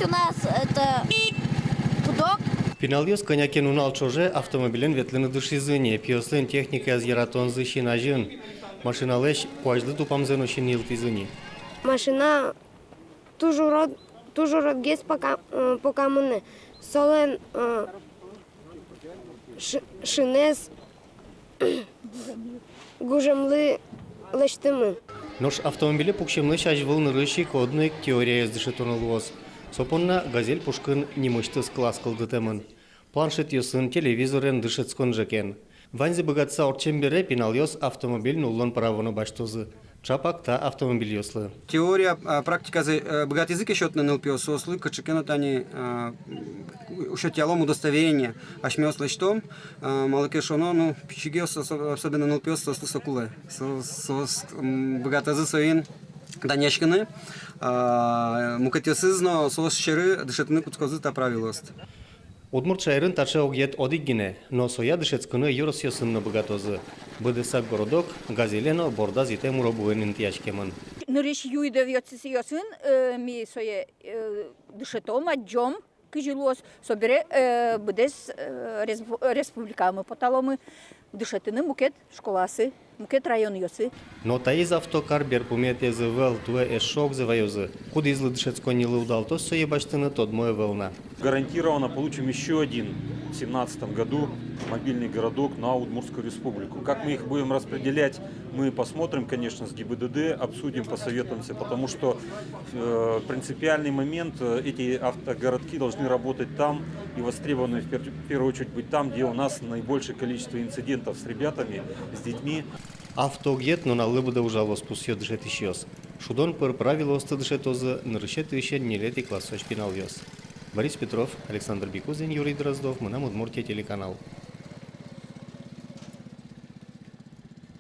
у нас это пудок. Пиналиос конякен унал чоже автомобилен ветлены дышизыне, пиослен техника аз яратонзы шинажын. Машиналеш пуажды тупамзен ошин илтизыне. Машина toujours гес пока мы солен шинес гужемлы лештемы. Нож автомобиле пукшемны шажвыл нырыши кодный теория издышетонылуоз. Сопонна газель пушкын немышты склас кылдытемын. Планшет юсын телевизорен дышетскон жекен. Ванзи богатца орчембере пиналиос автомобиль нуллон правону баштозы. Чапакта автомобиль ёслы. Теория, практика богат язык еще на НЛП сослы, качекенат они еще тялом удостоверение, аж мёслы что, малакешоно, ну, пичигес, особенно НЛП сослы сокулы, богат язык своин, данешкины, мукатесызно сос щеры дышетны куцкозы та правилост. Удмуртшайрын таче огет одиггине, но соя дышецкыны юрос ёсынны богатозы. Быдысак городок, газелено борда зите муробуэн интиячкемын. Нырыш юйда вьётсисын ми сое дышетом аджом кыжилос собере быдес республикамы поталомы дышетыны мукет школасы мукет район ёсы. Но таиз автокар берпумет езывел туэ эшок зываюзы. Куда излы дышецкони лыудал, то сое баштыны тот мое волна. Гарантированно получим еще один в 2017 году мобильный городок на Удмуртскую республику. Как мы их будем распределять, мы посмотрим, конечно, с ГИБДД, обсудим, посоветуемся, потому что принципиальный момент, эти автогородки должны работать там и востребованы в первую очередь быть там, где у нас наибольшее количество инцидентов с ребятами, с детьми. Автогет, но на лыбуда ужалос пусьё дышет ищёс. Шудон пыр правилоста дышетозы, нарышет еще нелетый классоч пинал ёс. Борис Петров, Александр Бекузин, Юрий Дроздов, мы на Удмуртия телеканал.